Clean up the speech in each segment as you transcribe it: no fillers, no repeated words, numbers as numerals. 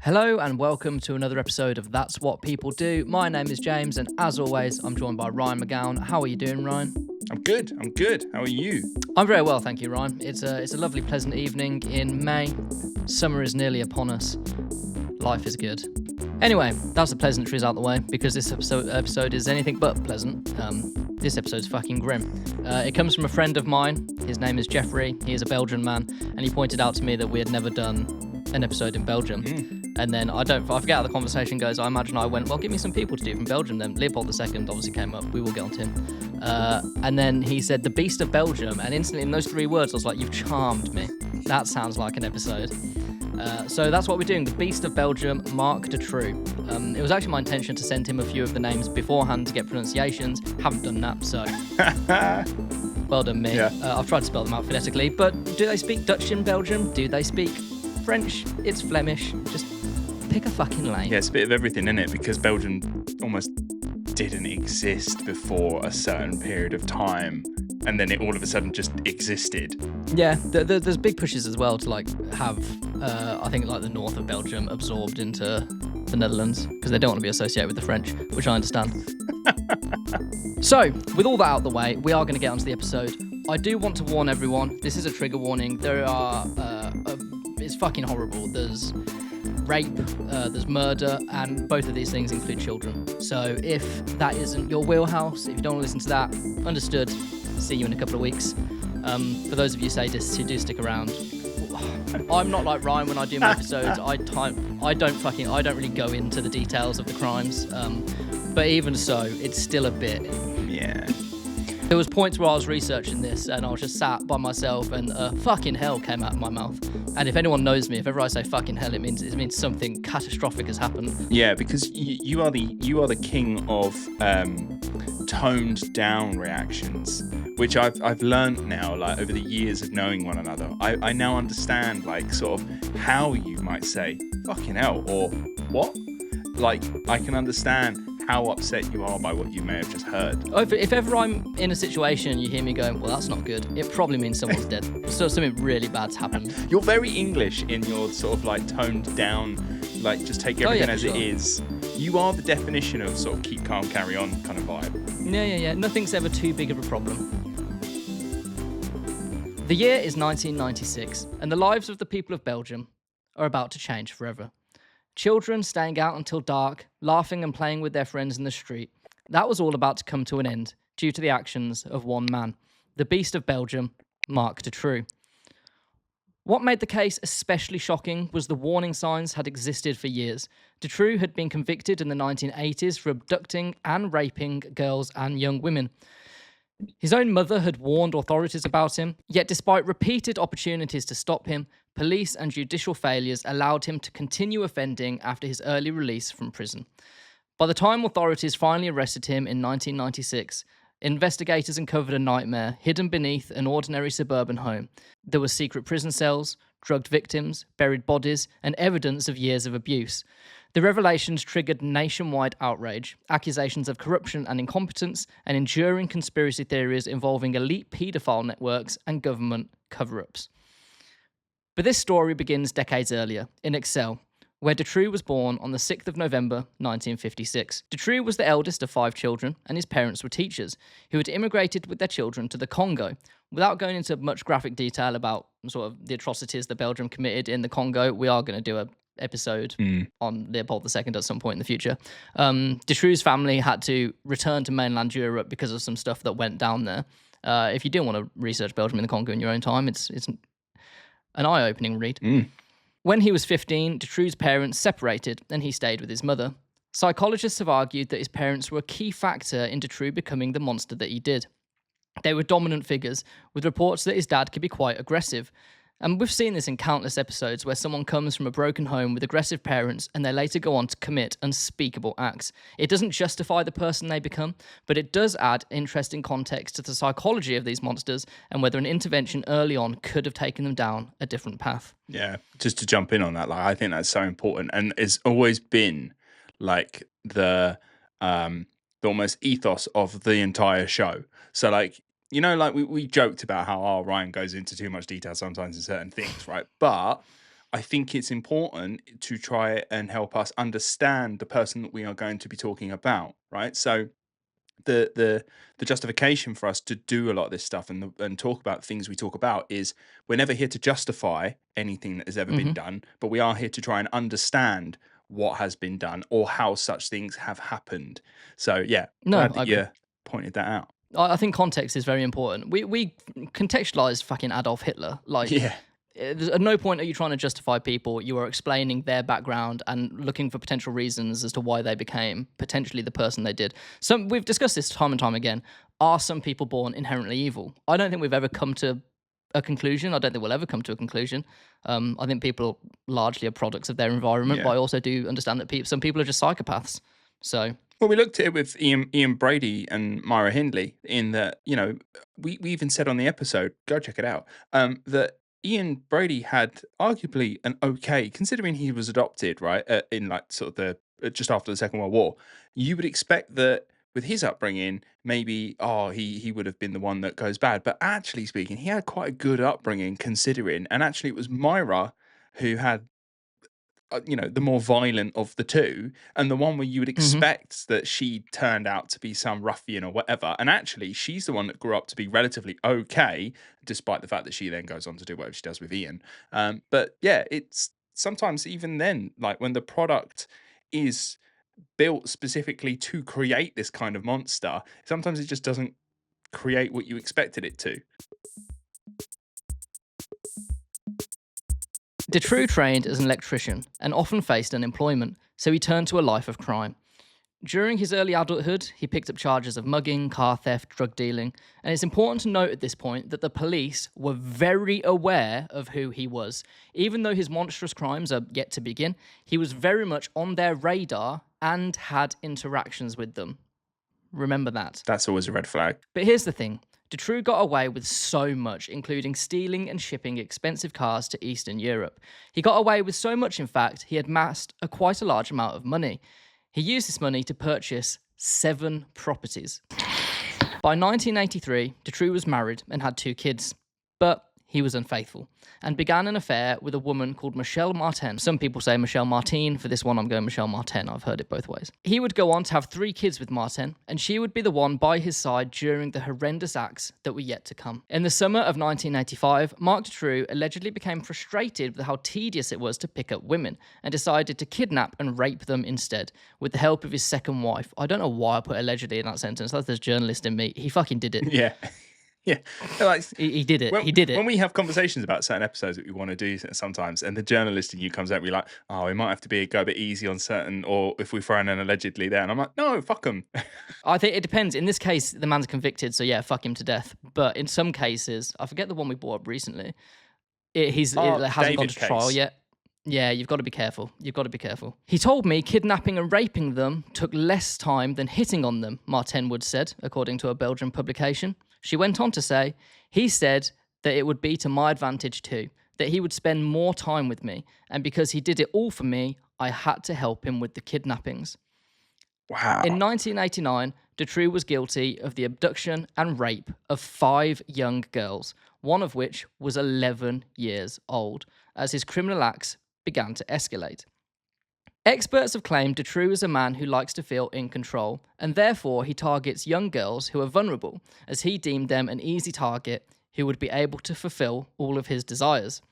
Hello and welcome to another episode of That's What People Do. My name is James and as always, I'm joined by Ryan McGowan. How are you doing, Ryan? I'm good. How are you? I'm very well, thank you, Ryan. It's a lovely, pleasant evening in May. Summer is nearly upon us. Life is good. Anyway, that's the pleasantries out the way because this episode is anything but pleasant. This episode's fucking grim. It comes from a friend of mine. His name is Jeffrey. He is a Belgian man, and he pointed out to me that we had never done an episode in Belgium. And then I forget how the conversation goes. I imagine I went, well, give me some people to do from Belgium then. Leopold II obviously came up. We will get on to him. And then he said, the Beast of Belgium. And instantly in those three words, I was like, you've charmed me. That sounds like an episode. So that's what we're doing. The Beast of Belgium, Marc Dutroux. It was actually my intention to send him a few of the names beforehand to get pronunciations. Haven't done that, so well done me. Yeah. I've tried to spell them out phonetically. But do they speak Dutch in Belgium? Do they speak French? It's Flemish. Just pick a fucking lane. Yeah, it's a bit of everything, isn't it? Because Belgium almost didn't exist before a certain period of time, and then it all of a sudden just existed. Yeah, there's big pushes as well to like have, I think like the north of Belgium absorbed into the Netherlands because they don't want to be associated with the French, which I understand. So, with all that out of the way, we are going to get onto the episode. I do want to warn everyone, this is a trigger warning. It's fucking horrible. There's rape, there's murder, and both of these things include children. So if that isn't your wheelhouse, if you don't want to listen to that, understood. See you in a couple of weeks. For those of you who do stick around, I'm not like Ryan when I do my episodes. I don't really go into the details of the crimes. But even so, it's still a bit. Yeah. There was points where I was researching this and I was just sat by myself and fucking hell came out of my mouth. And if anyone knows me, if ever I say fucking hell, it means something catastrophic has happened. Yeah, because you are the king of toned down reactions, which I've learned now, like over the years of knowing one another. I now understand like sort of how you might say fucking hell or what. Like I can understand how upset you are by what you may have just heard. If ever I'm in a situation and you hear me going, well, that's not good, it probably means someone's dead. So something really bad's happened. You're very English in your sort of like toned down, like just take everything as it is. You are the definition of sort of keep calm, carry on kind of vibe. Yeah. Nothing's ever too big of a problem. The year is 1996, and the lives of the people of Belgium are about to change forever. Children staying out until dark, laughing and playing with their friends in the street. That was all about to come to an end due to the actions of one man, the Beast of Belgium, Marc Dutroux. What made the case especially shocking was the warning signs had existed for years. Dutroux had been convicted in the 1980s for abducting and raping girls and young women. His own mother had warned authorities about him, yet despite repeated opportunities to stop him, police and judicial failures allowed him to continue offending after his early release from prison. By the time authorities finally arrested him in 1996, investigators uncovered a nightmare hidden beneath an ordinary suburban home. There were secret prison cells, drugged victims, buried bodies, and evidence of years of abuse. The revelations triggered nationwide outrage, accusations of corruption and incompetence, and enduring conspiracy theories involving elite paedophile networks and government cover-ups. But this story begins decades earlier, in Excel, where Dutroux was born on the 6th of November, 1956. Dutroux was the eldest of 5 children, and his parents were teachers, who had immigrated with their children to the Congo. Without going into much graphic detail about sort of the atrocities that Belgium committed in the Congo, we are going to do an episode on Leopold II at some point in the future. Dutroux's family had to return to mainland Europe because of some stuff that went down there. If you do want to research Belgium in the Congo in your own time, it's an eye-opening read. When he was 15, Dutroux's parents separated and he stayed with his mother. Psychologists have argued that his parents were a key factor in Dutroux becoming the monster that he did. They were dominant figures, with reports that his dad could be quite aggressive. And we've seen this in countless episodes where someone comes from a broken home with aggressive parents and they later go on to commit unspeakable acts. It doesn't justify the person they become, but it does add interesting context to the psychology of these monsters and whether an intervention early on could have taken them down a different path. Yeah, just to jump in on that, like I think that's so important, and it's always been like the almost ethos of the entire show. So like, you know, like we joked about how Ryan goes into too much detail sometimes in certain things, right? But I think it's important to try and help us understand the person that we are going to be talking about, right? So the justification for us to do a lot of this stuff and talk about things we talk about is we're never here to justify anything that has ever been Hmm. done, but we are here to try and understand what has been done or how such things have happened. So yeah, No, glad I that agree. you pointed that out. I think context is very important. We contextualized fucking Adolf Hitler. Like, Yeah. at no point are you trying to justify people. You are explaining their background and looking for potential reasons as to why they became potentially the person they did. Some we've discussed this time and time again. Are some people born inherently evil? I don't think we've ever come to a conclusion. I don't think we'll ever come to a conclusion. I think people largely are products of their environment, but Yeah. I also do understand that some people are just psychopaths. So Well, we looked at it with Ian Brady and Myra Hindley in that, we even said on the episode, go check it out, that Ian Brady had arguably an okay, considering he was adopted, right, in like sort of just after the Second World War. You would expect that with his upbringing, maybe, he would have been the one that goes bad. But actually speaking, he had quite a good upbringing considering, and actually it was Myra who had the more violent of the two, and the one where you would mhm. expect that she turned out to be some ruffian or whatever. And actually, she's the one that grew up to be relatively okay, despite the fact that she then goes on to do whatever she does with Ian. But yeah, it's sometimes even then, like when the product is built specifically to create this kind of monster, sometimes it just doesn't create what you expected it to. Dutroux trained as an electrician and often faced unemployment, so he turned to a life of crime. During his early adulthood, he picked up charges of mugging, car theft, drug dealing, and it's important to note at this point that the police were very aware of who he was. Even though his monstrous crimes are yet to begin, he was very much on their radar and had interactions with them. Remember that. That's always a red flag. But here's the thing. Dutroux got away with so much, including stealing and shipping expensive cars to Eastern Europe. He got away with so much, in fact, he had amassed quite a large amount of money. He used this money to purchase 7 properties. By 1983, Dutroux was married and had 2 kids. But he was unfaithful and began an affair with a woman called Michelle Martin. Some people say Michelle Martin. For this one, I'm going Michelle Martin. I've heard it both ways. He would go on to have 3 kids with Martin, and she would be the one by his side during the horrendous acts that were yet to come. In the summer of 1985, Marc Dutroux allegedly became frustrated with how tedious it was to pick up women and decided to kidnap and rape them instead, with the help of his second wife. I don't know why I put allegedly in that sentence. That's the journalist in me. He fucking did it. Yeah. Yeah. Like, He did it. when, He did it. when we have conversations about certain episodes that we want to do sometimes, and the journalist in you comes out and be like, oh, we might have to go a bit easy on certain, or if we throw in an allegedly there. And I'm like, no, fuck them. I think it depends. In this case, the man's convicted, so yeah, fuck him to death. But in some cases, I forget the one we brought up recently. It hasn't gone David to trial case. yet. Yeah, you've got to be careful. You've got to be careful. He told me kidnapping and raping them took less time than hitting on them, Martin Wood said, according to a Belgian publication. She went on to say, he said that it would be to my advantage too, that he would spend more time with me, and because he did it all for me, I had to help him with the kidnappings. Wow. In 1989, Dutroux was guilty of the abduction and rape of 5 young girls, one of which was 11 years old, as his criminal acts began to escalate. Experts have claimed Dutroux is a man who likes to feel in control, and therefore he targets young girls who are vulnerable, as he deemed them an easy target who would be able to fulfill all of his desires.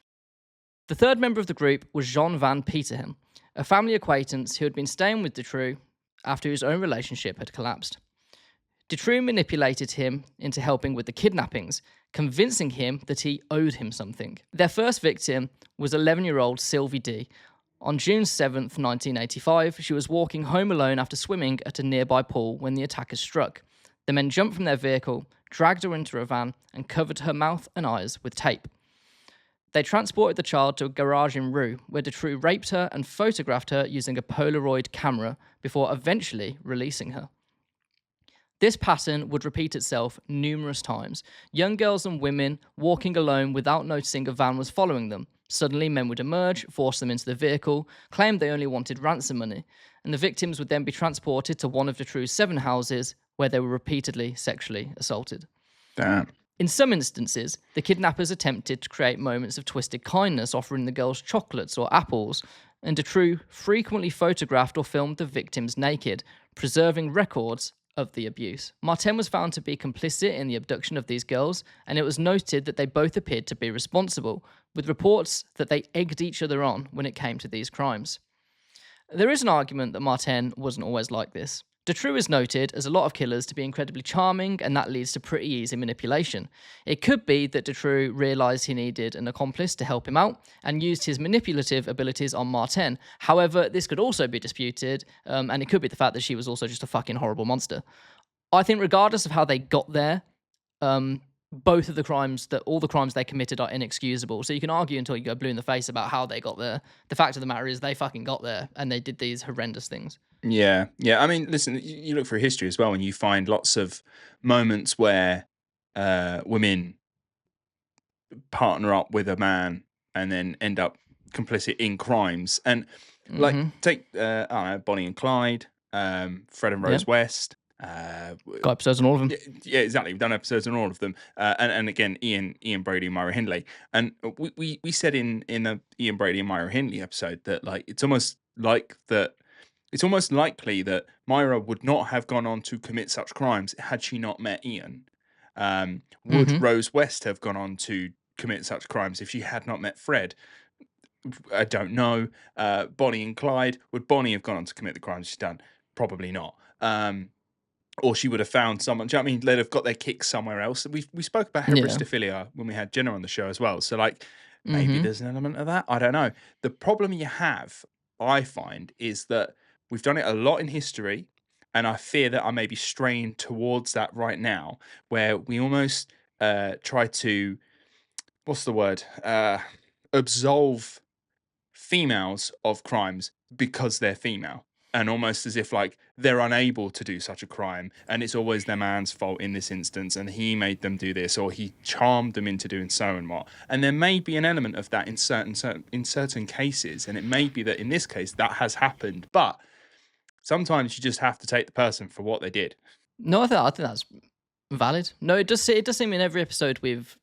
The third member of the group was Jean van Peterhem, a family acquaintance who had been staying with Dutroux after his own relationship had collapsed. Dutroux manipulated him into helping with the kidnappings, convincing him that he owed him something. Their first victim was 11-year-old Sylvie D. On June 7th, 1985, she was walking home alone after swimming at a nearby pool when the attackers struck. The men jumped from their vehicle, dragged her into a van, and covered her mouth and eyes with tape. They transported the child to a garage in Roux, where Dutroux raped her and photographed her using a Polaroid camera before eventually releasing her. This pattern would repeat itself numerous times. Young girls and women walking alone without noticing a van was following them. Suddenly, men would emerge, force them into the vehicle, claim they only wanted ransom money, and the victims would then be transported to one of Dutroux's 7 houses where they were repeatedly sexually assaulted. Damn. In some instances, the kidnappers attempted to create moments of twisted kindness, offering the girls chocolates or apples, and Dutroux frequently photographed or filmed the victims naked, preserving records of the abuse. Martin was found to be complicit in the abduction of these girls, and it was noted that they both appeared to be responsible, with reports that they egged each other on when it came to these crimes. There is an argument that Martin wasn't always like this. Dutroux is noted, as a lot of killers, to be incredibly charming, and that leads to pretty easy manipulation. It could be that Dutroux realised he needed an accomplice to help him out and used his manipulative abilities on Martin. However, this could also be disputed, and it could be the fact that she was also just a fucking horrible monster. I think regardless of how they got there, both of the crimes, all the crimes they committed are inexcusable. So you can argue until you go blue in the face about how they got there. The fact of the matter is they fucking got there and they did these horrendous things. Yeah. I mean, listen, you look through history as well, and you find lots of moments where women partner up with a man and then end up complicit in crimes. And like, take I don't know, Bonnie and Clyde, Fred and Rose West. Got episodes on all of them. Yeah, exactly. We've done episodes on all of them, and again, Ian Brady and Myra Hindley. And we said in the Ian Brady and Myra Hindley episode that like it's almost likely that Myra would not have gone on to commit such crimes had she not met Ian. Would Rose West have gone on to commit such crimes if she had not met Fred? I don't know. Bonnie and Clyde, would Bonnie have gone on to commit the crimes she's done? Probably not. Or she would have found someone. Do you know what I mean? They'd have got their kicks somewhere else. We spoke about heterostophilia when we had Jenna on the show as well. So like maybe there's an element of that. I don't know. The problem you have, I find, is that we've done it a lot in history, and I fear that I may be straying towards that right now, where we almost try to, what's the word? Absolve females of crimes because they're female. And almost as if like they're unable to do such a crime, and it's always their man's fault in this instance, and he made them do this, or he charmed them into doing so and what. And there may be an element of that in certain cases, and it may be that in this case that has happened. But sometimes you just have to take the person for what they did. No, I think that's valid. No, it does seem in every episode we've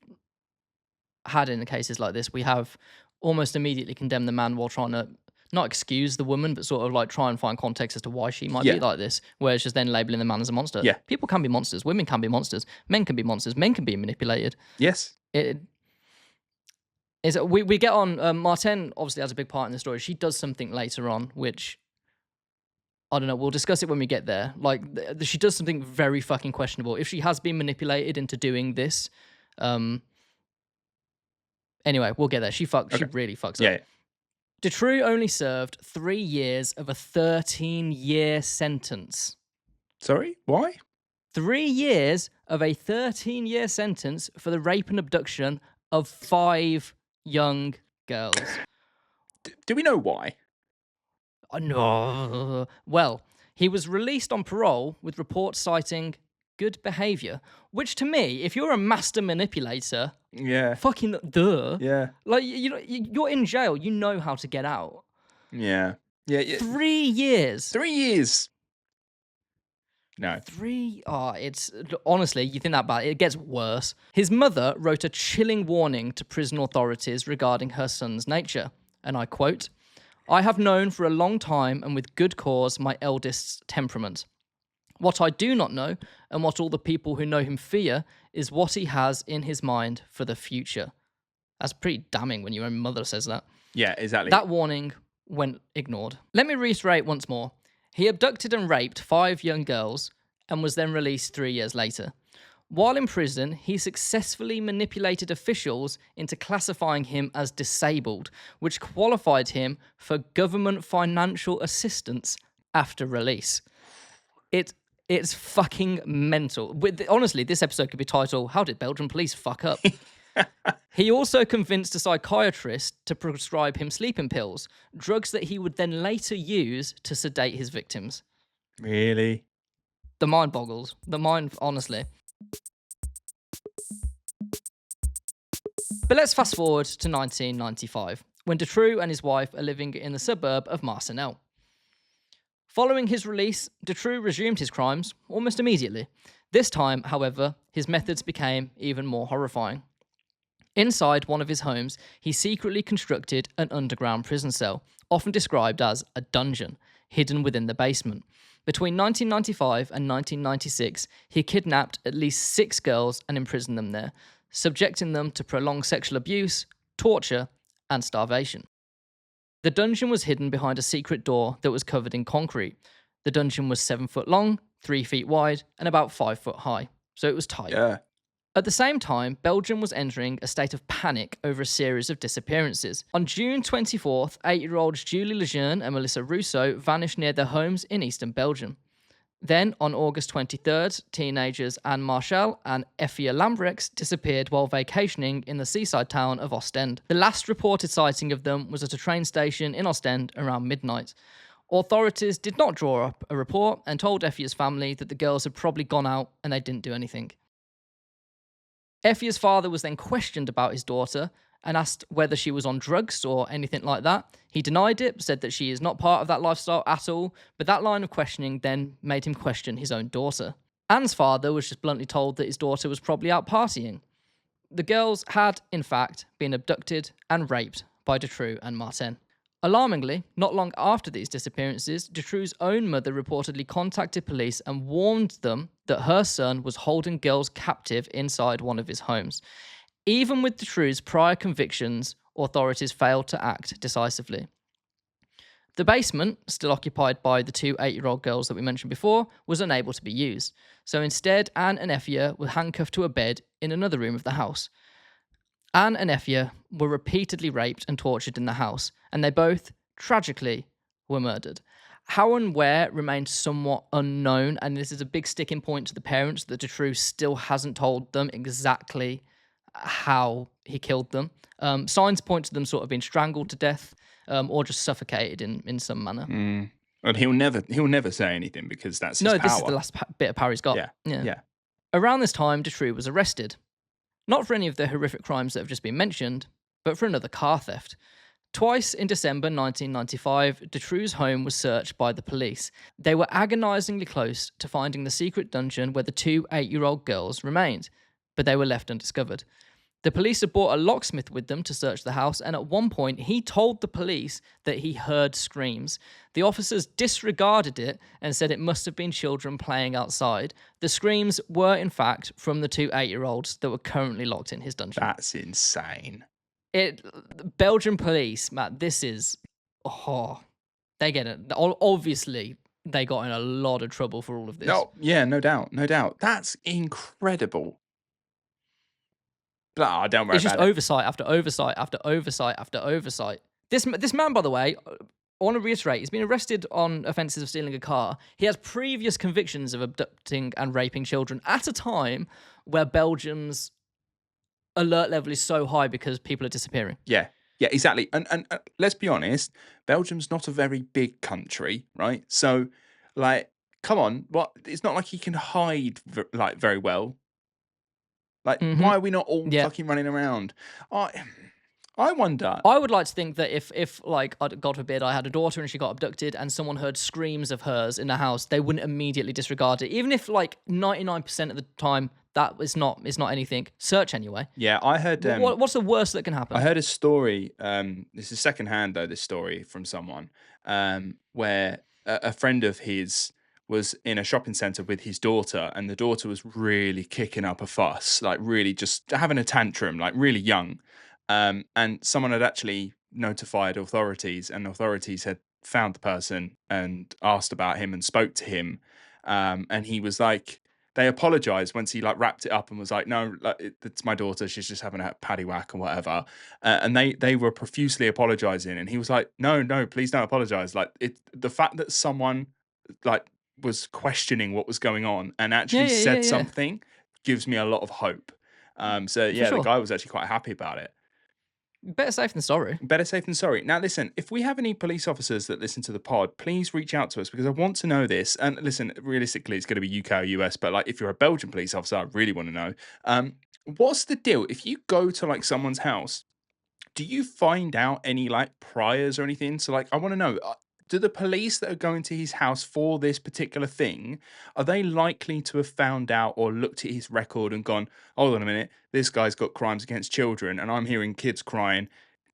had in the cases like this, we have almost immediately condemned the man while trying to not excuse the woman, but sort of like try and find context as to why she might be like this, where it's just then labeling the man as a monster. Yeah. People can be monsters. Women can be monsters. Men can be monsters. Men can be manipulated. Yes. We get on, Martin obviously has a big part in the story. She does something later on, which, I don't know, we'll discuss it when we get there. Like, she does something very fucking questionable. If she has been manipulated into doing this, anyway, we'll get there. She really fucks up. Yeah. Dutroux only served 3 years of a 13-year sentence. Sorry? Why? 3 years of a 13-year sentence for the rape and abduction of 5 young girls. Do we know why? No. Well, he was released on parole with reports citing good behaviour, which to me, if you're a master manipulator, fucking duh. Yeah. Like, you're in jail, you know how to get out. Yeah. 3 years. 3 years. No. It's honestly, you think that bad, it gets worse. His mother wrote a chilling warning to prison authorities regarding her son's nature, and I quote, "I have known for a long time and with good cause my eldest's temperament. What I do not know, and what all the people who know him fear, is what he has in his mind for the future." That's pretty damning when your own mother says that. Yeah, exactly. That warning went ignored. Let me reiterate once more. He abducted and raped 5 young girls and was then released 3 years later. While in prison, he successfully manipulated officials into classifying him as disabled, which qualified him for government financial assistance after release. It's fucking mental. Honestly, this episode could be titled, "How did Belgian police fuck up?" He also convinced a psychiatrist to prescribe him sleeping pills, drugs that he would then later use to sedate his victims. Really? The mind boggles. The mind, honestly. But let's fast forward to 1995, when Dutroux and his wife are living in the suburb of Marcinelle. Following his release, Dutroux resumed his crimes almost immediately. This time, however, his methods became even more horrifying. Inside one of his homes, he secretly constructed an underground prison cell, often described as a dungeon, hidden within the basement. Between 1995 and 1996, he kidnapped at least 6 girls and imprisoned them there, subjecting them to prolonged sexual abuse, torture, and starvation. The dungeon was hidden behind a secret door that was covered in concrete. The dungeon was 7 foot long, 3 feet wide, and about 5 foot high, so it was tight. Yeah. At the same time, Belgium was entering a state of panic over a series of disappearances. On June 24th, 8-year-olds Julie Lejeune and Melissa Rousseau vanished near their homes in eastern Belgium. Then, on August 23rd, teenagers Anne Marchal and Effia Lambrechts disappeared while vacationing in the seaside town of Ostend. The last reported sighting of them was at a train station in Ostend around midnight. Authorities did not draw up a report and told Effia's family that the girls had probably gone out and they didn't do anything. Effia's father was then questioned about his daughter and asked whether she was on drugs or anything like that. He denied it, said that she is not part of that lifestyle at all, but that line of questioning then made him question his own daughter. Anne's father was just bluntly told that his daughter was probably out partying. The girls had, in fact, been abducted and raped by Dutroux and Martin. Alarmingly, not long after these disappearances, Dutroux's own mother reportedly contacted police and warned them that her son was holding girls captive inside one of his homes. Even with Dutroux's prior convictions, authorities failed to act decisively. The basement, still occupied by the 2 8-year-old girls that we mentioned before, was unable to be used. So instead, Anne and Effia were handcuffed to a bed in another room of the house. Anne and Effia were repeatedly raped and tortured in the house, and they both, tragically, were murdered. How and where remained somewhat unknown, and this is a big sticking point to the parents that Dutroux still hasn't told them exactly how he killed them. Signs point to them sort of being strangled to death or just suffocated in some manner. And he'll never say anything because that's his No, power. this is the last bit of power he's got. Yeah. Around this time, Dutroux was arrested. Not for any of the horrific crimes that have just been mentioned, but for another car theft. Twice in December 1995, Dutroux's home was searched by the police. They were agonisingly close to finding the secret dungeon where the 2 8-year-old girls remained, but they were left undiscovered. The police had brought a locksmith with them to search the house, and at one point he told the police that he heard screams. The officers disregarded it and said it must have been children playing outside. The screams were, in fact, from the 2 8-year-olds that were currently locked in his dungeon. That's insane. Belgian police, Matt, this is... they get it. Obviously, they got in a lot of trouble for all of this. No doubt. That's incredible. Don't worry It's just about it. oversight after oversight after oversight after oversight. This man, by the way, I want to reiterate, he's been arrested on offences of stealing a car. He has previous convictions of abducting and raping children at a time where Belgium's alert level is so high because people are disappearing. Yeah, exactly. And let's be honest, Belgium's not a very big country, right? So, come on, it's not like he can hide very well. Why are we not all fucking running around? I wonder. I would like to think that if God forbid, I had a daughter and she got abducted and someone heard screams of hers in the house, they wouldn't immediately disregard it. Even if 99% of the time that is not anything. Search anyway. Yeah, I heard. What's the worst that can happen? I heard a story. This is secondhand though. This story from someone where a friend of his was in a shopping centre with his daughter, and the daughter was really kicking up a fuss, really just having a tantrum, really young. And someone had actually notified authorities, and authorities had found the person and asked about him and spoke to him. And he was they apologized once he wrapped it up and was no, it's my daughter. She's just having a paddy whack or whatever. And they were profusely apologizing. And he was no, please don't apologize. The fact that someone was questioning what was going on and actually said something gives me a lot of hope. Sure. The guy was actually quite happy about it. Better safe than sorry. Better safe than sorry. Now, listen, if we have any police officers that listen to the pod, please reach out to us because I want to know this. And listen, realistically, it's going to be UK or US, but if you're a Belgian police officer, I really want to know. What's the deal? If you go to someone's house, do you find out any priors or anything? So I want to know, do the police that are going to his house for this particular thing, are they likely to have found out or looked at his record and gone, hold on a minute, this guy's got crimes against children and I'm hearing kids crying.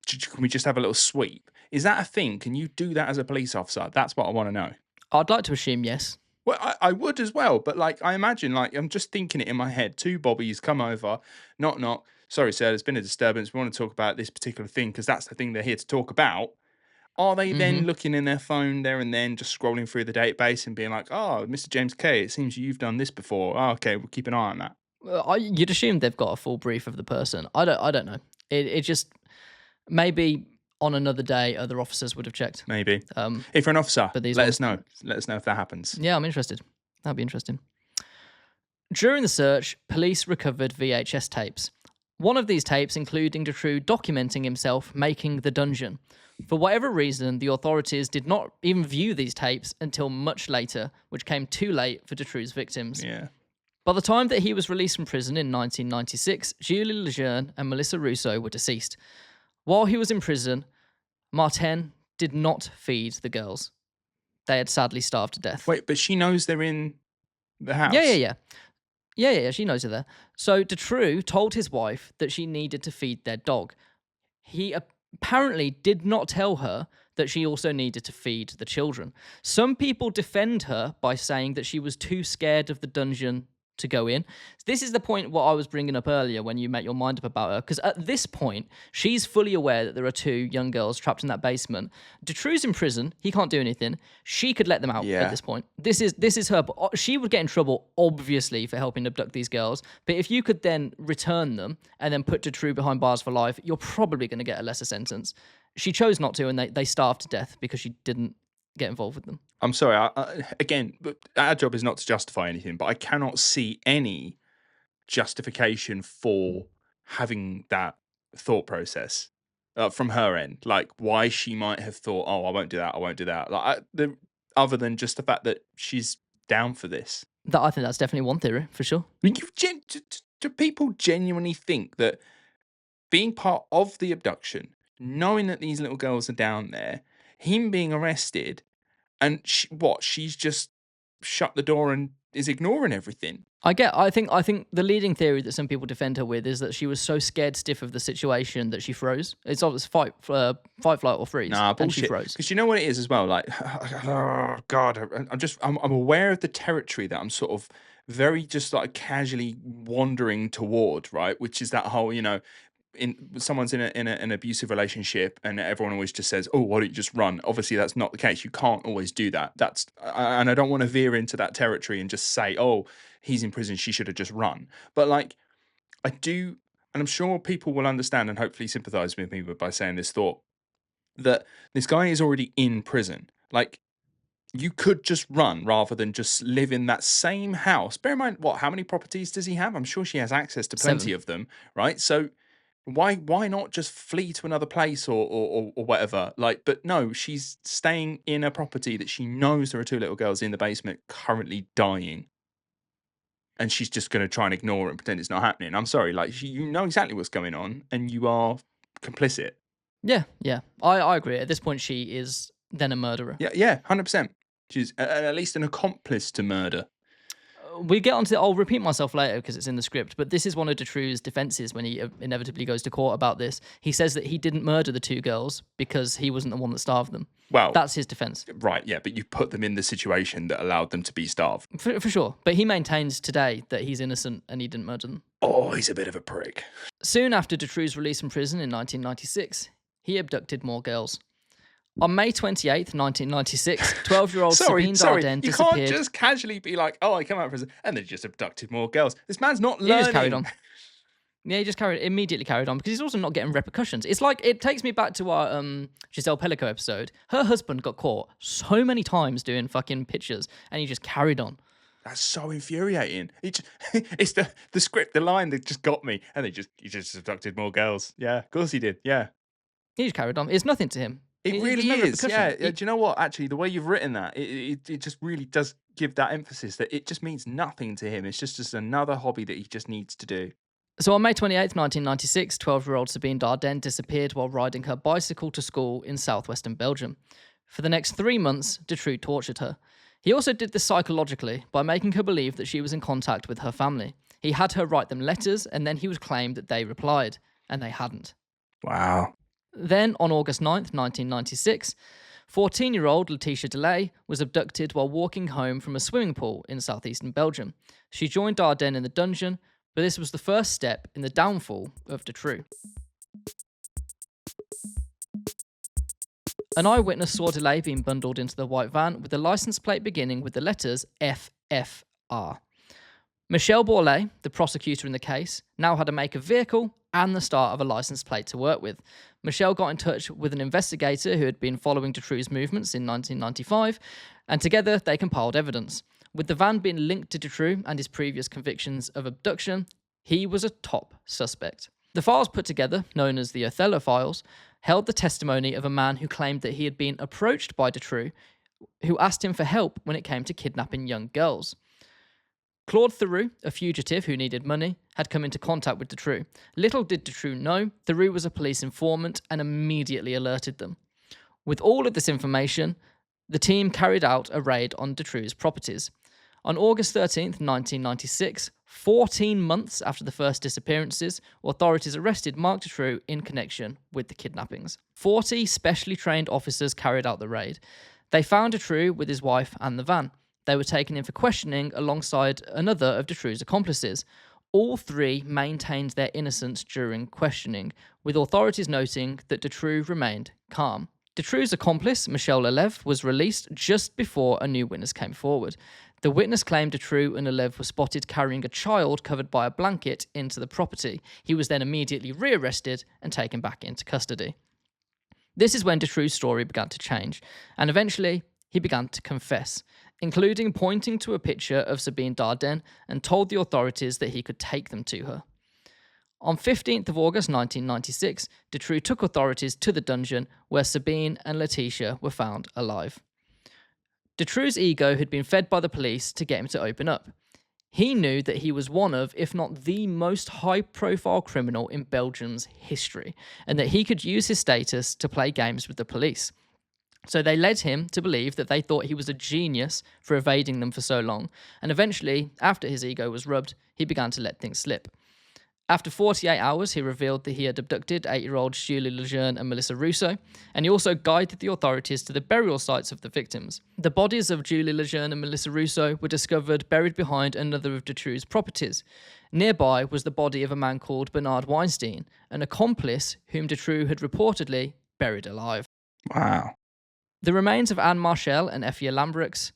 Can we just have a little sweep? Is that a thing? Can you do that as a police officer? That's what I want to know. I'd like to assume yes. Well, I would as well, but like I imagine, like I'm just thinking it in my head. Two bobbies come over, knock knock. Sorry, sir, there's been a disturbance. We want to talk about this particular thing because that's the thing they're here to talk about. Are they then looking in their phone there and then, just scrolling through the database and being like, "Oh, Mr. James K, it seems you've done this before. Oh, okay, we'll keep an eye on that." You'd assume they've got a full brief of the person. I don't know. It just maybe on another day other officers would have checked. Maybe. If you're an officer, but these let ones- us know. Let us know if that happens. Yeah, I'm interested. That'd be interesting. During the search, police recovered VHS tapes. One of these tapes including Dutroux documenting himself making the dungeon. For whatever reason, the authorities did not even view these tapes until much later, which came too late for Dutroux's victims. Yeah. By the time that he was released from prison in 1996, Julie Lejeune and Melissa Russo were deceased. While he was in prison, Martin did not feed the girls. They had sadly starved to death. Wait, but she knows they're in the house. Yeah, she knows they're there. So Dutroux told his wife that she needed to feed their dog. He apparently did not tell her that she also needed to feed the children. Some people defend her by saying that she was too scared of the dungeon to go in. This is the point what I was bringing up earlier when you made your mind up about her, because at this point, she's fully aware that there are two young girls trapped in that basement. Dutroux's in prison. He can't do anything. She could let them out at this point. This is her. She would get in trouble, obviously, for helping abduct these girls. But if you could then return them and then put Dutroux behind bars for life, you're probably going to get a lesser sentence. She chose not to, and they starved to death because she didn't get involved with them. I'm sorry. Again, our job is not to justify anything, but I cannot see any justification for having that thought process from her end. Like why she might have thought, "Oh, I won't do that. I won't do that." Like other than just the fact that she's down for this. I think that's definitely one theory for sure. I mean, do people genuinely think that being part of the abduction, knowing that these little girls are down there, him being arrested, and she's just shut the door and is ignoring everything? I think the leading theory that some people defend her with is that she was so scared stiff of the situation that she froze. It's obvious fight, flight, or freeze. Nah, and she bullshit. froze. Because you know what it is as well. Like, oh god, I'm aware of the territory that I'm sort of very just like casually wandering toward, right? Which is that whole, someone's in an abusive relationship and everyone always just says, "Oh, why don't you just run?" Obviously that's not the case. You can't always do that. And I don't want to veer into that territory and just say, "Oh, he's in prison, she should have just run." But like I do, and I'm sure people will understand and hopefully sympathize with me by saying this thought, that this guy is already in prison. Like you could just run rather than just live in that same house. Bear in mind, how many properties does he have? I'm sure she has access to plenty 7. of them, right? So why not just flee to another place or whatever? Like, but no, she's staying in a property that she knows there are two little girls in the basement currently dying. And she's just going to try and ignore it and pretend it's not happening. I'm sorry, like you know exactly what's going on and you are complicit. Yeah. I agree. At this point, she is then a murderer. Yeah, 100%. She's at least an accomplice to murder. We get onto. I'll repeat myself later because it's in the script. But this is one of Dutroux's defenses when he inevitably goes to court about this. He says that he didn't murder the two girls because he wasn't the one that starved them. Well, that's his defense. Right, yeah, but you put them in the situation that allowed them to be starved. For sure. But he maintains today that he's innocent and he didn't murder them. Oh, he's a bit of a prick. Soon after Dutroux's release from prison in 1996, he abducted more girls. On May 28th, 1996, 12-year-old Sabine Dardenne disappeared. You can't just casually be like, "Oh, I come out of prison," and they just abducted more girls. This man's not learning. He just carried on. Yeah, he immediately carried on because he's also not getting repercussions. It's like, it takes me back to our Giselle Pellico episode. Her husband got caught so many times doing fucking pictures and he just carried on. That's so infuriating. It's the script, the line that just got me. And he just abducted more girls. Yeah, of course he did. Yeah. He just carried on. It's nothing to him. It really is. Yeah. Do you know what? Actually, the way you've written that, it just really does give that emphasis that it just means nothing to him. It's just another hobby that he just needs to do. So on May 28th, 1996, 12-year-old Sabine Dardenne disappeared while riding her bicycle to school in southwestern Belgium. For the next 3 months, Dutroux tortured her. He also did this psychologically by making her believe that she was in contact with her family. He had her write them letters, and then he would claim that they replied, and they hadn't. Wow. Then, on August 9th, 1996, 14-year-old Letitia DeLay was abducted while walking home from a swimming pool in southeastern Belgium. She joined Dardenne in the dungeon, but this was the first step in the downfall of Dutroux. An eyewitness saw DeLay being bundled into the white van with the license plate beginning with the letters FFR. Michel Bourlet, the prosecutor in the case, now had to make a vehicle and the start of a license plate to work with. Michel got in touch with an investigator who had been following Dutroux's movements in 1995, and together they compiled evidence. With the van being linked to Dutroux and his previous convictions of abduction, he was a top suspect. The files put together, known as the Othello files, held the testimony of a man who claimed that he had been approached by Dutroux, who asked him for help when it came to kidnapping young girls. Claude Theroux, a fugitive who needed money, had come into contact with Dutroux. Little did Dutroux know, Theroux was a police informant and immediately alerted them. With all of this information, the team carried out a raid on Dutroux's properties. On August 13th, 1996, 14 months after the first disappearances, authorities arrested Marc Dutroux in connection with the kidnappings. 40 specially trained officers carried out the raid. They found Dutroux with his wife and the van. They were taken in for questioning alongside another of Dutroux's accomplices. All three maintained their innocence during questioning, with authorities noting that Dutroux remained calm. Dutroux's accomplice, Michel Lelev, was released just before a new witness came forward. The witness claimed Dutroux and Lelev were spotted carrying a child covered by a blanket into the property. He was then immediately rearrested and taken back into custody. This is when Dutroux's story began to change, and eventually he began to confess, including pointing to a picture of Sabine Dardenne and told the authorities that he could take them to her. On 15th of August 1996, Dutroux took authorities to the dungeon where Sabine and Letitia were found alive. Dutroux's ego had been fed by the police to get him to open up. He knew that he was one of, if not the most high-profile criminal in Belgium's history, and that he could use his status to play games with the police. So they led him to believe that they thought he was a genius for evading them for so long, and eventually, after his ego was rubbed, he began to let things slip. After 48 hours, he revealed that he had abducted 8-year-olds Julie Lejeune and Melissa Russo, and he also guided the authorities to the burial sites of the victims. The bodies of Julie Lejeune and Melissa Russo were discovered buried behind another of Dutroux's properties. Nearby was the body of a man called Bernard Weinstein, an accomplice whom Dutroux had reportedly buried alive. Wow. The remains of Anne Marchel and Effie Lambrix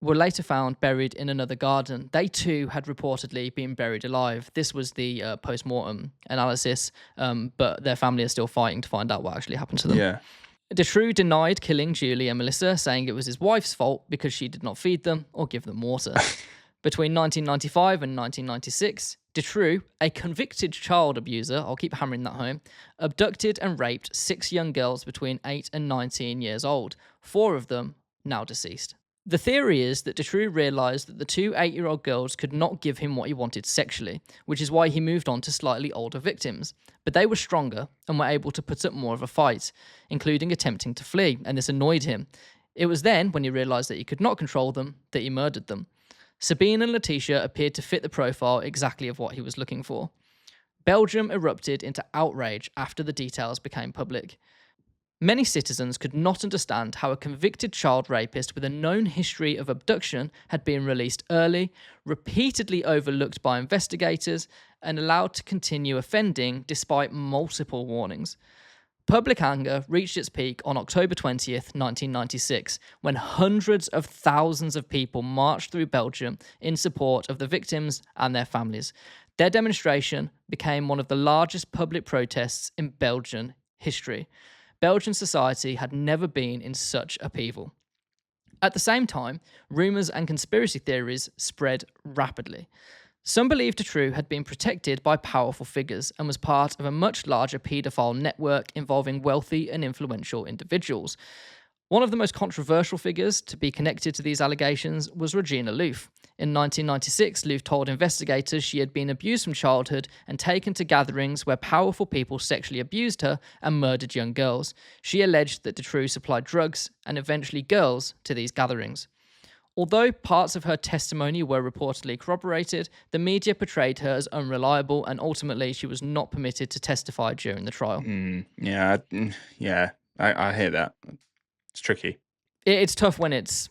were later found buried in another garden. They too had reportedly been buried alive. This was the post-mortem analysis, but their family are still fighting to find out what actually happened to them. Yeah. Dutroux denied killing Julie and Melissa, saying it was his wife's fault because she did not feed them or give them water. Between 1995 and 1996, Dutroux, a convicted child abuser, I'll keep hammering that home, abducted and raped 6 young girls between 8 and 19 years old, 4 of them now deceased. The theory is that Dutroux realised that the 2 8-year-old girls could not give him what he wanted sexually, which is why he moved on to slightly older victims. But they were stronger and were able to put up more of a fight, including attempting to flee, and this annoyed him. It was then, when he realised that he could not control them, that he murdered them. Sabine and Letitia appeared to fit the profile exactly of what he was looking for. Belgium erupted into outrage after the details became public. Many citizens could not understand how a convicted child rapist with a known history of abduction had been released early, repeatedly overlooked by investigators, and allowed to continue offending despite multiple warnings. Public anger reached its peak on October 20th, 1996, when hundreds of thousands of people marched through Belgium in support of the victims and their families. Their demonstration became one of the largest public protests in Belgian history. Belgian society had never been in such upheaval. At the same time, rumours and conspiracy theories spread rapidly. Some believed Dutroux had been protected by powerful figures and was part of a much larger paedophile network involving wealthy and influential individuals. One of the most controversial figures to be connected to these allegations was Regina Louf. In 1996, Louf told investigators she had been abused from childhood and taken to gatherings where powerful people sexually abused her and murdered young girls. She alleged that Dutroux supplied drugs and eventually girls to these gatherings. Although parts of her testimony were reportedly corroborated, the media portrayed her as unreliable, and ultimately she was not permitted to testify during the trial. Yeah, I hear that. It's tricky. It's tough when there's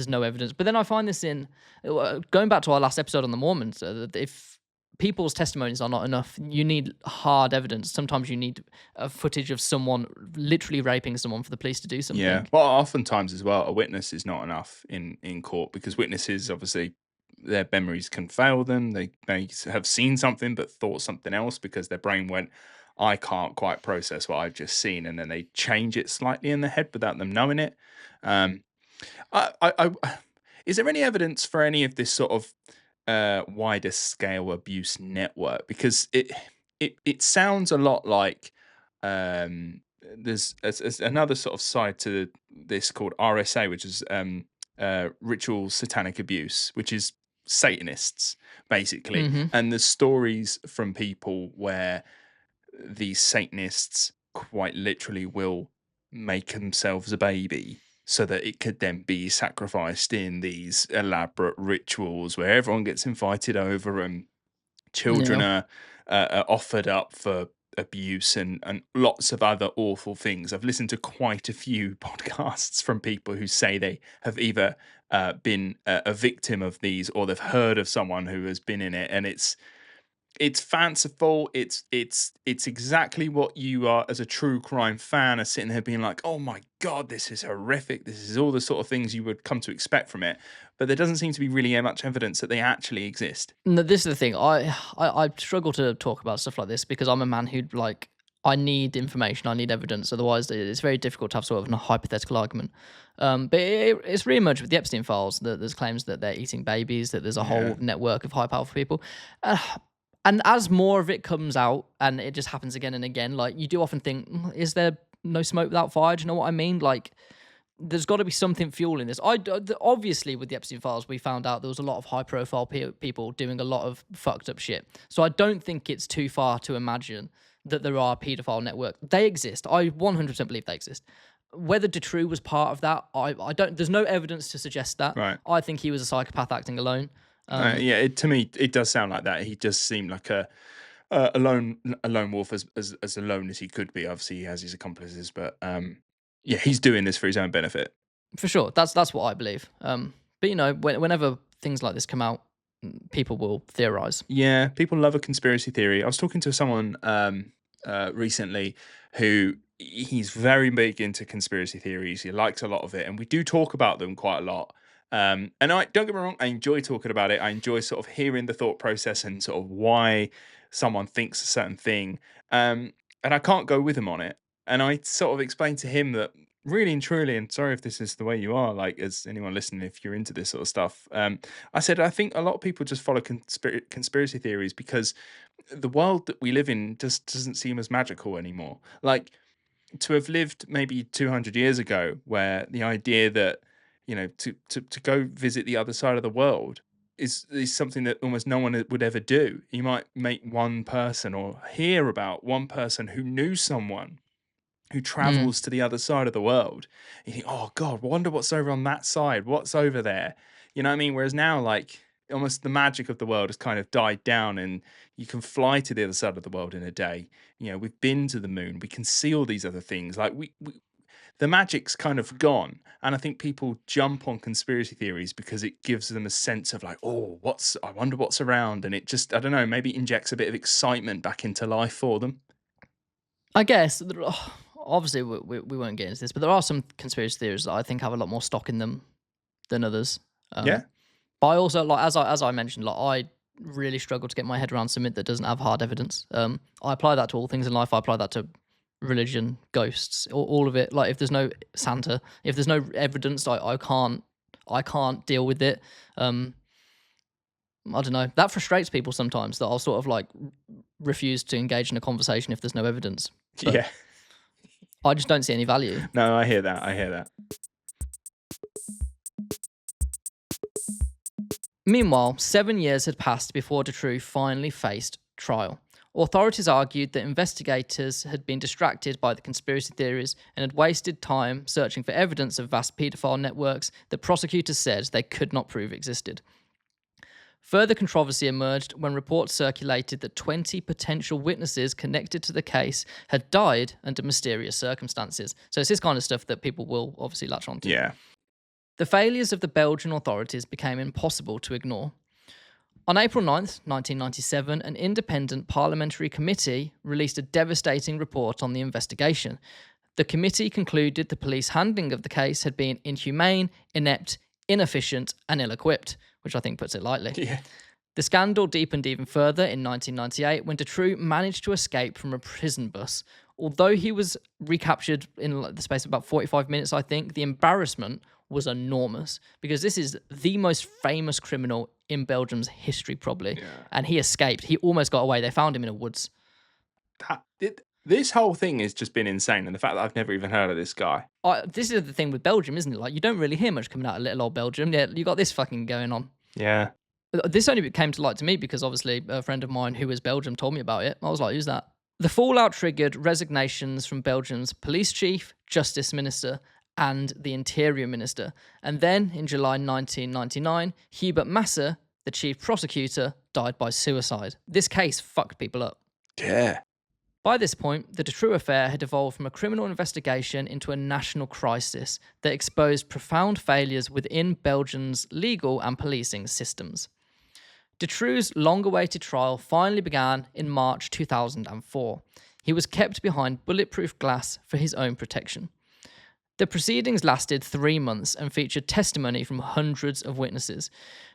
no evidence. But then I find this in going back to our last episode on the Mormons. That if people's testimonies are not enough, you need hard evidence. Sometimes you need footage of someone literally raping someone for the police to do something. Yeah. Well, oftentimes as well, a witness is not enough in court, because witnesses, obviously, their memories can fail them. They may have seen something but thought something else because their brain went, I can't quite process what I've just seen, and then they change it slightly in their head without them knowing it. I is there any evidence for any of this sort of wider scale abuse network? Because it sounds a lot like there's another sort of side to this called RSA, which is ritual satanic abuse, which is Satanists basically, and there's stories from people where these Satanists quite literally will make themselves a baby so that it could then be sacrificed in these elaborate rituals where everyone gets invited over and children are offered up for abuse and lots of other awful things. I've listened to quite a few podcasts from people who say they have either been a victim of these or they've heard of someone who has been in it, and it's fanciful. It's exactly what you are as a true crime fan are sitting there being like, oh my God, this is horrific. This is all the sort of things you would come to expect from it. But there doesn't seem to be really much evidence that they actually exist. No, this is the thing. I struggle to talk about stuff like this because I'm a man who I need information, I need evidence. Otherwise, it's very difficult to have sort of a hypothetical argument. But it's really much with the Epstein files that there's claims that they're eating babies, that there's a whole network of high powerful people. And as more of it comes out, and it just happens again and again, like you do often think, is there no smoke without fire? Do you know what I mean? Like, there's got to be something fueling this. Obviously, with the Epstein files, we found out there was a lot of high-profile people doing a lot of fucked up shit. So I don't think it's too far to imagine that there are paedophile networks. They exist. I 100% believe they exist. Whether Dutroux was part of that, I don't. There's no evidence to suggest that. Right. I think he was a psychopath acting alone. To me, it does sound like that. He just seemed like a lone wolf, as alone as he could be. Obviously, he has his accomplices, but he's doing this for his own benefit. For sure, that's what I believe. But you know, whenever things like this come out, people will theorize. Yeah, people love a conspiracy theory. I was talking to someone recently who he's very big into conspiracy theories. He likes a lot of it, and we do talk about them quite a lot. And I don't get me wrong, I enjoy talking about it. I enjoy sort of hearing the thought process and sort of why someone thinks a certain thing. And I can't go with him on it. And I sort of explained to him that really and truly, and sorry if this is the way you are, like as anyone listening, if you're into this sort of stuff, I said, I think a lot of people just follow conspiracy theories because the world that we live in just doesn't seem as magical anymore. Like to have lived maybe 200 years ago where the idea that, you know, to go visit the other side of the world is something that almost no one would ever do. You might meet one person or hear about one person who knew someone who travels to the other side of the world. You think, oh God, wonder what's over on that side. What's over there? You know what I mean? Whereas now, like, almost the magic of the world has kind of died down and you can fly to the other side of the world in a day. You know, we've been to the moon. We can see all these other things. Like the magic's kind of gone. And I think people jump on conspiracy theories because it gives them a sense of like, oh, I wonder what's around. And it just, I don't know, maybe injects a bit of excitement back into life for them. I guess, obviously, we won't get into this, but there are some conspiracy theories that I think have a lot more stock in them than others. Yeah. But I also, like, as I mentioned, like, I really struggle to get my head around something that doesn't have hard evidence. I apply that to all things in life. I apply that to religion, ghosts, all of it. Like, if there's no Santa, if there's no evidence, I can't deal with it. I don't know. That frustrates people sometimes, that I'll sort of like refuse to engage in a conversation if there's no evidence. But yeah. I just don't see any value. No, I hear that. Meanwhile, 7 years had passed before Dutroux finally faced trial. Authorities argued that investigators had been distracted by the conspiracy theories and had wasted time searching for evidence of vast paedophile networks that prosecutors said they could not prove existed. Further controversy emerged when reports circulated that 20 potential witnesses connected to the case had died under mysterious circumstances. So it's this kind of stuff that people will obviously latch onto. Yeah. The failures of the Belgian authorities became impossible to ignore. On April 9th, 1997, an independent parliamentary committee released a devastating report on the investigation. The committee concluded the police handling of the case had been inhumane, inept, inefficient, and ill-equipped, which I think puts it lightly. Yeah. The scandal deepened even further in 1998 when Dutroux managed to escape from a prison bus. Although he was recaptured in the space of about 45 minutes, I think, the embarrassment was enormous because this is the most famous criminal in Belgium's history, probably. Yeah. And he escaped. He almost got away. They found him in a woods. This whole thing has just been insane, and the fact that I've never even heard of this guy. This is the thing with Belgium, isn't it? Like, you don't really hear much coming out of little old Belgium. Yeah, you got this fucking going on. Yeah. This only came to light to me because obviously a friend of mine who is Belgium told me about it. I was like, who's that? The fallout triggered resignations from Belgium's police chief, justice minister, and the interior minister. And then in July 1999, Hubert Masser, the chief prosecutor, died by suicide. This case fucked people up. Yeah. By this point, the Dutroux affair had evolved from a criminal investigation into a national crisis that exposed profound failures within Belgium's legal and policing systems. Dutroux's long-awaited trial finally began in March 2004. He was kept behind bulletproof glass for his own protection. The proceedings lasted 3 months and featured testimony from hundreds of witnesses.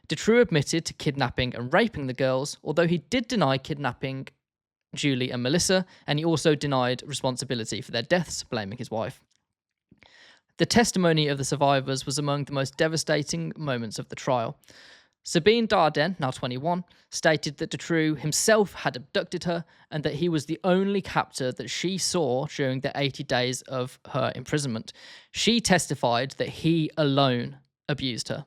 Dutroux admitted to kidnapping and raping the girls, although he did deny kidnapping Julie and Melissa, and he also denied responsibility for their deaths, blaming his wife. The testimony of the survivors was among the most devastating moments of the trial. Sabine Dardenne, now 21, stated that Dutroux himself had abducted her and that he was the only captor that she saw during the 80 days of her imprisonment. She testified that he alone abused her.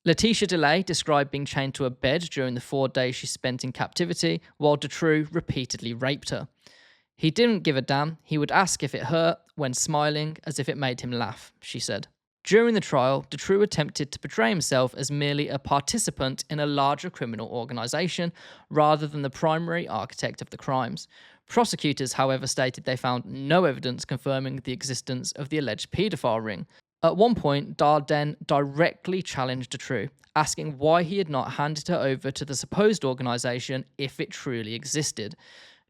Letitia DeLay described being chained to a bed during the 4 days she spent in captivity, while Dutroux repeatedly raped her. He didn't give a damn. He would ask if it hurt when smiling, as if it made him laugh, she said. During the trial, Dutroux attempted to portray himself as merely a participant in a larger criminal organisation, rather than the primary architect of the crimes. Prosecutors, however, stated they found no evidence confirming the existence of the alleged paedophile ring. At one point, Dardenne directly challenged Dutroux, asking why he had not handed her over to the supposed organisation if it truly existed.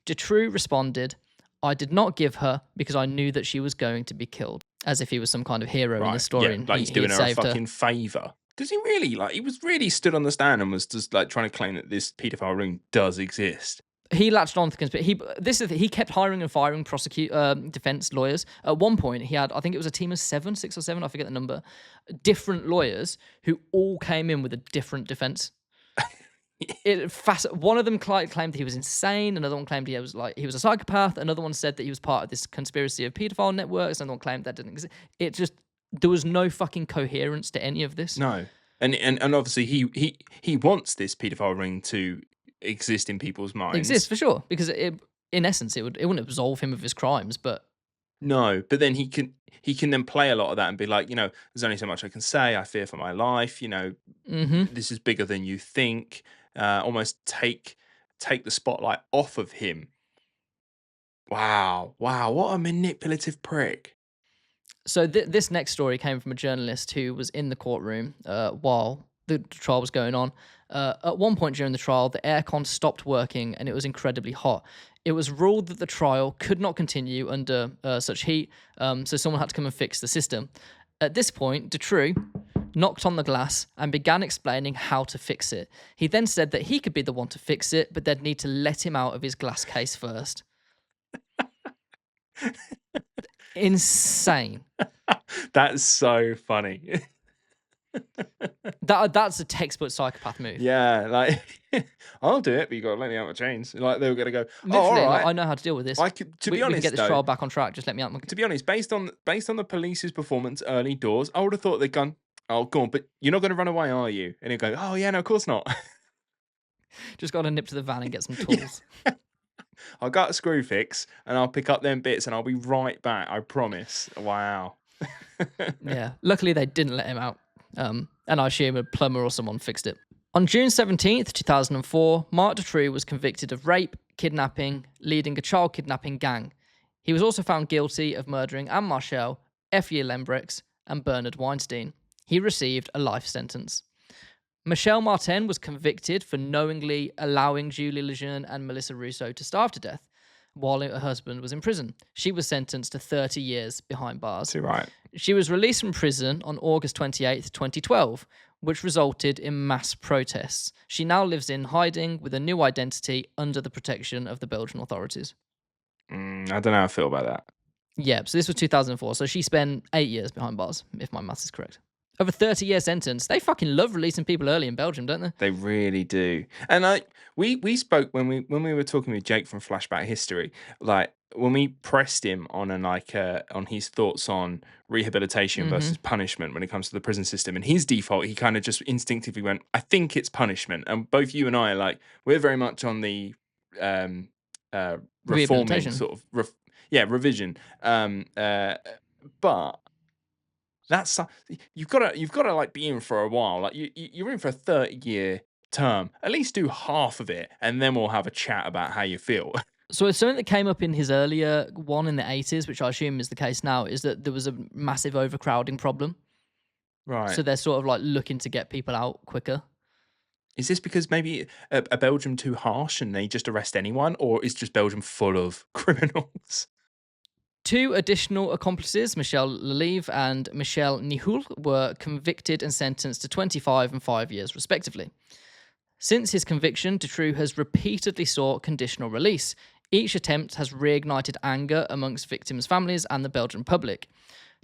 Dutroux responded, "I did not give her because I knew that she was going to be killed," as if he was some kind of hero in the story. Yeah, And like he's doing her a saved fucking favour. Does he really? Like, he was really stood on the stand and was just like trying to claim that this paedophile ring does exist. He latched on to conspiracy. He kept hiring and firing defense lawyers. At one point, he had, I think it was a team of 6 or 7, I forget the number, different lawyers who all came in with a different defense. One of them claimed that he was insane. Another one claimed he was a psychopath. Another one said that he was part of this conspiracy of paedophile networks. Another one claimed that didn't exist. There was no fucking coherence to any of this. No, and obviously he wants this paedophile ring to exist in people's minds. Exist for sure, because in essence it wouldn't absolve him of his crimes, but no. But then he can then play a lot of that and be like, there's only so much I can say. I fear for my life. This is bigger than you think. Almost take the spotlight off of him. Wow, what a manipulative prick. So this next story came from a journalist who was in the courtroom while the trial was going on. At one point during the trial, the aircon stopped working and it was incredibly hot. It was ruled that the trial could not continue under such heat, so someone had to come and fix the system. At this point, Dutroux knocked on the glass and began explaining how to fix it. He then said that he could be the one to fix it, but they'd need to let him out of his glass case first. Insane. That's so funny. That's a textbook psychopath move. Yeah, like I'll do it, but you got to let me out my chains. Like they were gonna go. Literally, all right. I know how to deal with this. To be honest, we can get this trial back on track. Just let me out. To be honest, based on the police's performance early doors, I would have thought they'd gone. Oh, go on, but you're not going to run away, are you? And he'll go, oh, yeah, no, of course not. Just got to nip to the van and get some Yeah. tools. I'll go to screw fix and I'll pick up them bits and I'll be right back. I promise. Wow. Yeah. Luckily, they didn't let him out. And I assume a plumber or someone fixed it. On June 17th, 2004, Marc Dutroux was convicted of rape, kidnapping, leading a child kidnapping gang. He was also found guilty of murdering Anne Marchel, Effie Lembrex, and Bernard Weinstein. He received a life sentence. Michelle Martin was convicted for knowingly allowing Julie Lejeune and Melissa Russo to starve to death while her husband was in prison. She was sentenced to 30 years behind bars. Too right. She was released from prison on August 28th, 2012, which resulted in mass protests. She now lives in hiding with a new identity under the protection of the Belgian authorities. I don't know how I feel about that. Yeah, so this was 2004. So she spent 8 years behind bars, if my maths is correct. Of a 30-year sentence, they fucking love releasing people early in Belgium, don't they? They really do. And we spoke when we were talking with Jake from Flashback History, like when we pressed him on on his thoughts on rehabilitation versus punishment when it comes to the prison system, and his default, he kind of just instinctively went, I think it's punishment. And both you and I are like, we're very much on the reforming Rehabilitation. sort of revision. But that's you've got to like be in for a while. Like you're in for a 30-year term. At least do half of it, and then we'll have a chat about how you feel. So it's something that came up in his earlier one in the 80s, which I assume is the case now, is that there was a massive overcrowding problem. Right. So they're sort of like looking to get people out quicker. Is this because maybe a Belgium too harsh and they just arrest anyone, or is just Belgium full of criminals? Two additional accomplices, Michel Lelive and Michel Nihoul, were convicted and sentenced to 25 and 5 years, respectively. Since his conviction, Dutroux has repeatedly sought conditional release. Each attempt has reignited anger amongst victims' families and the Belgian public.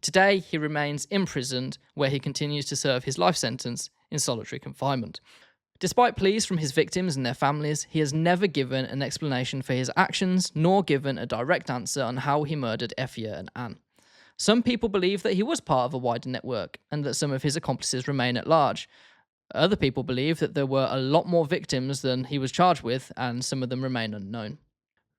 Today, he remains imprisoned, where he continues to serve his life sentence in solitary confinement. Despite pleas from his victims and their families, he has never given an explanation for his actions, nor given a direct answer on how he murdered Effie and Anne. Some people believe that he was part of a wider network, and that some of his accomplices remain at large. Other people believe that there were a lot more victims than he was charged with, and some of them remain unknown.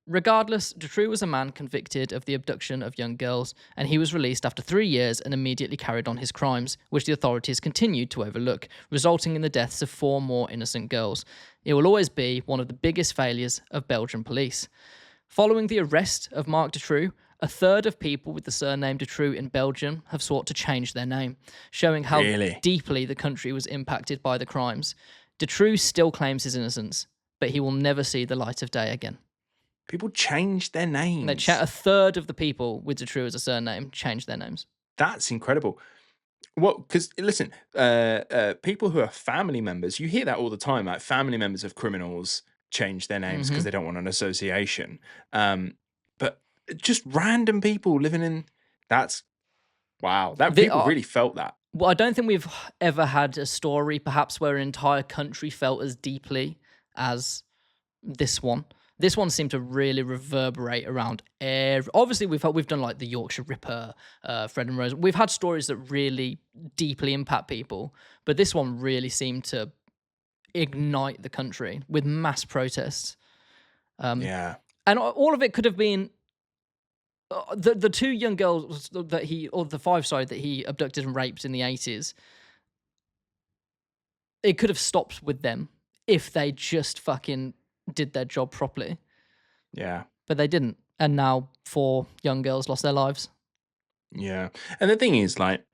Regardless, Dutroux was a man convicted of the abduction of young girls, and he was released after 3 years and immediately carried on his crimes, which the authorities continued to overlook, resulting in the deaths of 4 more innocent girls. It will always be one of the biggest failures of Belgian police. Following the arrest of Marc Dutroux, a third of people with the surname Dutroux in Belgium have sought to change their name, showing how deeply the country was impacted by the crimes. Dutroux still claims his innocence, but he will never see the light of day again. People change their names. A third of the people with Dutroux as a surname changed their names. That's incredible. Well, because listen, people who are family members, you hear that all the time. Like family members of criminals change their names because they don't want an association. But just random people living in wow. People really felt that. Well, I don't think we've ever had a story, perhaps, where an entire country felt as deeply as this one. This one seemed to really reverberate around obviously we've done like the Yorkshire Ripper, Fred and Rose. We've had stories that really deeply impact people, but this one really seemed to ignite the country with mass protests. Yeah. And all of it could have been the 2 young girls that the 5, sorry, that he abducted and raped in the 80s. It could have stopped with them if they just fucking did their job properly. Yeah. But they didn't. And now 4 young girls lost their lives. Yeah. And the thing is, like,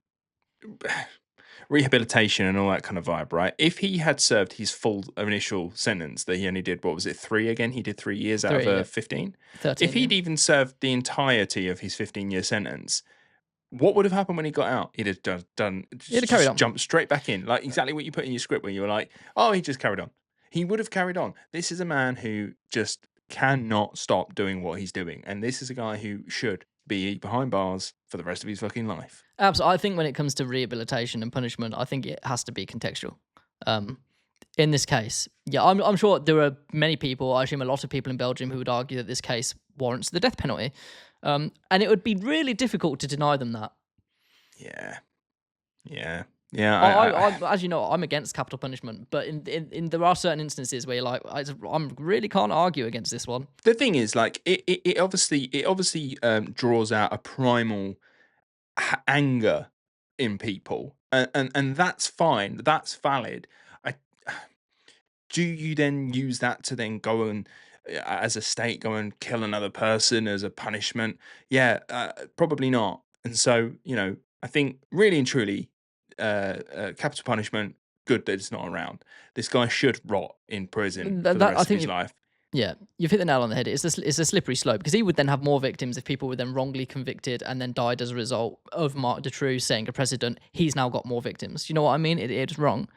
rehabilitation and all that kind of vibe, right? If he had served his full initial sentence that he only did, what was it, 3 again? He did 3 years out of 15? 13, if he'd even served the entirety of his 15-year sentence, what would have happened when he got out? He'd have carried on. Jumped straight back in. Like exactly what you put in your script where you were like, oh, he just carried on. He would have carried on. This is a man who just cannot stop doing what he's doing. And this is a guy who should be behind bars for the rest of his fucking life. Absolutely. I think when it comes to rehabilitation and punishment, I think it has to be contextual. In this case, yeah, I'm sure there are many people, I assume a lot of people in Belgium, who would argue that this case warrants the death penalty. And it would be really difficult to deny them that. Yeah. Yeah. Yeah, As you know, I'm against capital punishment, but in there are certain instances where you're like, I'm really can't argue against this one. the thing is, like, it obviously draws out a primal anger in people, and that's fine, that's valid. I Do you then use that to then go and, as a state, go and kill another person as a punishment? Yeah, probably not. And so, I think really and truly, capital punishment, good that it's not around. This guy should rot in prison for the I rest of think his life. yeah, you've hit the nail on the head. It's a slippery slope because he would then have more victims if people were then wrongly convicted and then died as a result of Marc Dutroux saying a precedent. He's now got more victims. You know what I mean? It's wrong.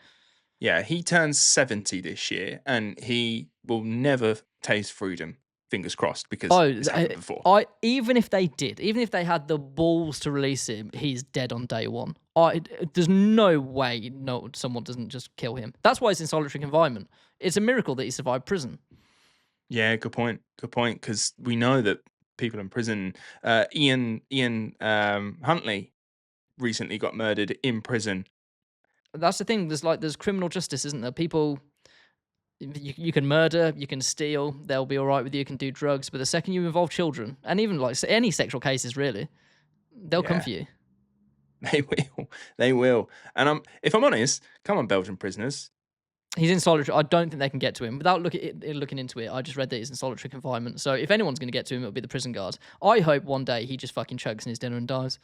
Yeah, he turns 70 this year, and he will never taste freedom. Fingers crossed, because Oh, it's happened before. even if they did, even if they had the balls to release him, he's dead on day one. There's no way someone doesn't just kill him. That's why he's in solitary confinement. It's a miracle that he survived prison. Yeah, good point. Good point. Because we know that people in prison. Ian Huntley recently got murdered in prison. That's the thing. There's criminal justice, isn't there? People, you can murder, you can steal, they'll be all right with you. You can do drugs, but the second you involve children, and even like any sexual cases, really, they'll come Yeah, for you. they will. They will. And if I'm honest, come on, Belgian prisoners. He's in solitary. I don't think they can get to him without looking into it. I just read that he's in solitary confinement. So if anyone's going to get to him, it'll be the prison guards. I hope one day he just fucking chokes in his dinner and dies.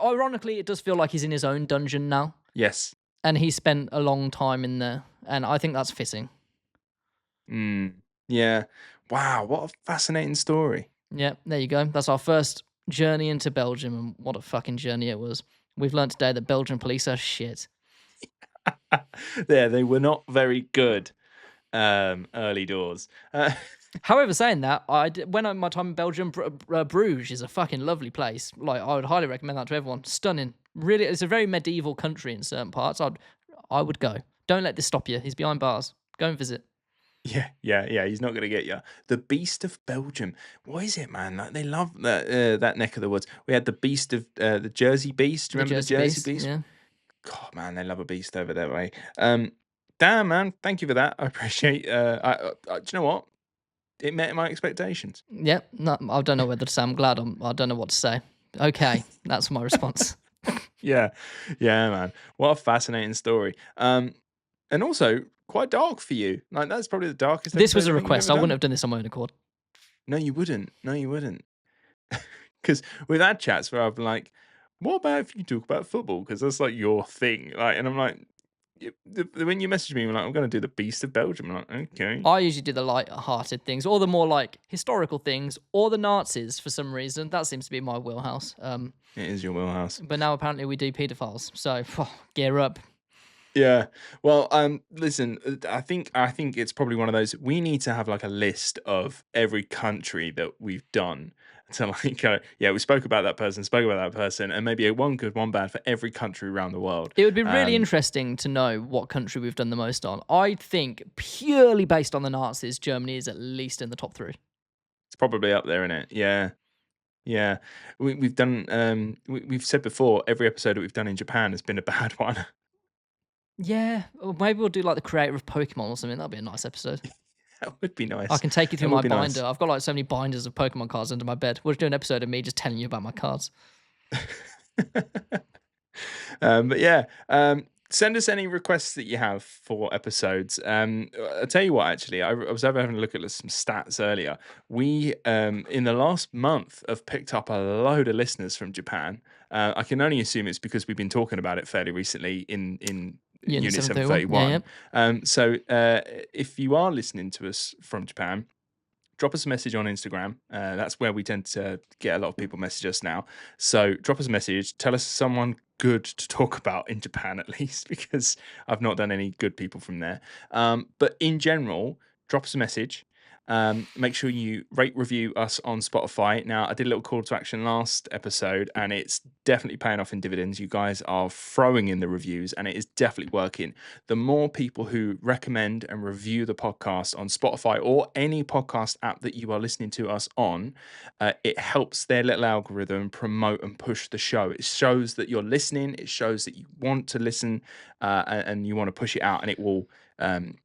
Ironically, it does feel like he's in his own dungeon now, Yes. and he spent a long time in there, and I think that's fitting. Mm, yeah. Wow. What a fascinating story. Yeah, there you go. That's our first journey into Belgium, and what a fucking journey it was. We've learned today that Belgian police are shit. There, they were not very good. Early doors. However, saying that, my time in Belgium, Bruges is a fucking lovely place. Like, I would highly recommend that to everyone. Stunning. Really, it's a very medieval country in certain parts. I would go. Don't let this stop you. He's behind bars. Go and visit. Yeah. He's not gonna get you. The Beast of Belgium. What is it, man? Like, they love that neck of the woods. We had the Beast of the Jersey Beast. The Remember the Jersey Jersey Beast. Beast? Yeah. God, man, they love a beast over that way. Damn, man, thank you for that. I appreciate. Do you know what? It met my expectations. Yeah. No, I don't know whether to say I'm glad. I don't know what to say. Okay, that's my response. Yeah, yeah, man. What a fascinating story. And also quite dark for you. Like, that's probably the darkest. This was episode a I think you've request. I ever wouldn't done. have done this on my own accord. No, you wouldn't. No, you wouldn't. Because we've had chats where I've been like, "What about if you talk about football? Because that's like your thing." Like, and I'm like, when you message me, you're like, "I'm going to do the Beast of Belgium." I'm like, okay. I usually do the light-hearted things, or the more like historical things, or the Nazis for some reason. That seems to be my wheelhouse. It is your wheelhouse. But now apparently we do paedophiles. So gear up. Yeah. Well, listen, I think it's probably one of those. We need to have like a list of every country that we've done to like, yeah, we spoke about that person, and maybe a one good, one bad for every country around the world. It would be really interesting to know what country we've done the most on. I think purely based on the Nazis, Germany is at least in the top 3. It's probably up there, isn't it? Yeah. Yeah. We've done. We've said before, every episode that we've done in Japan has been a bad one. Yeah, or maybe we'll do like the creator of Pokemon or something. That'd be a nice episode. That would be nice. I can take you through That my would be binder. nice. I've got like so many binders of Pokemon cards under my bed. We'll do an episode of me just telling you about my cards. But yeah, send us any requests that you have for episodes. I'll tell you what, actually, I was having a look at some stats earlier. We, in the last month, have picked up a load of listeners from Japan. I can only assume it's because we've been talking about it fairly recently in Unit 731. Yeah. So if you are listening to us from Japan, drop us a message on Instagram. That's where we tend to get a lot of people message us now. So drop us a message. Tell us someone good to talk about in Japan, at least, because I've not done any good people from there. But in general, drop us a message. Make sure you rate, review us on Spotify. Now, I did a little call to action last episode, and it's definitely paying off in dividends. You guys are throwing in the reviews, and it is definitely working. The more people who recommend and review the podcast on Spotify or any podcast app that you are listening to us on, it helps their little algorithm promote and push the show. It shows that you're listening. It shows that you want to listen, and you want to push it out, and it will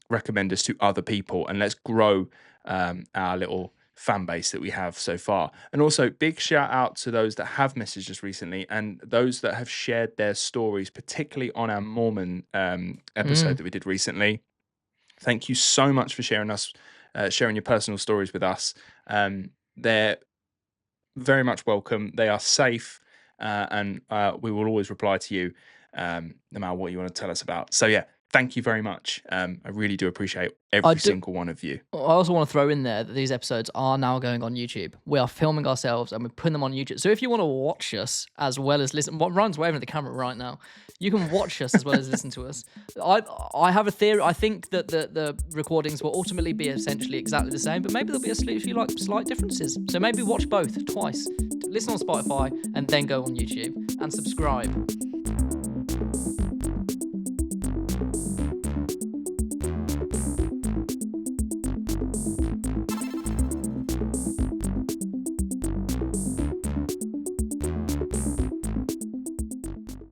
recommend us to other people. And let's grow our little fan base that we have so far. And also, big shout out to those that have messaged us recently and those that have shared their stories, particularly on our Mormon episode that we did recently. Thank you so much for sharing your personal stories with us. They're very much welcome. They are safe, and we will always reply to you, no matter what you want to tell us about. So yeah, thank you very much. I really do appreciate every single one of you. I also want to throw in there that these episodes are now going on YouTube. We are filming ourselves and we're putting them on YouTube. So if you want to watch us as well as listen, Ryan's waving at the camera right now. You can watch us as well as listen to us. I have a theory. I think that the recordings will ultimately be essentially exactly the same, but maybe there'll be a few slight differences. So maybe watch both twice. Listen on Spotify and then go on YouTube and subscribe.